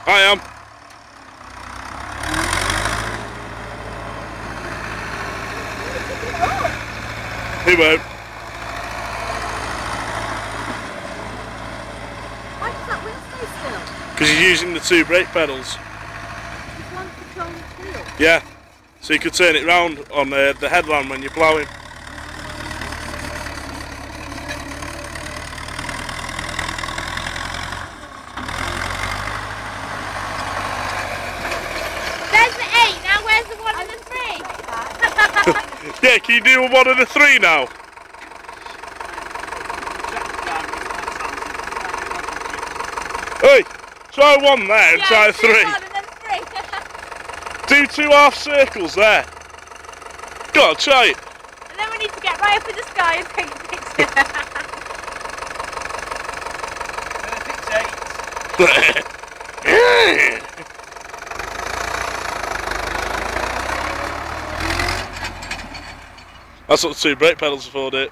I am. He won't. Why does that wheel stay still? Because you're using the two brake pedals. Is one controlling the wheel? Yeah. So you could turn it round on the headland when you're ploughing. There's the 8, now where's the 1 and the 3? Yeah, can you do a 1 and a 3 now? Hey, try 1 there and try a 3. 1 and then 3. Do 2 half circles there. Go on, try it. And then we need to get right up in the sky and take a picture. Perfect 8. That's what the two brake pedals are for, dude.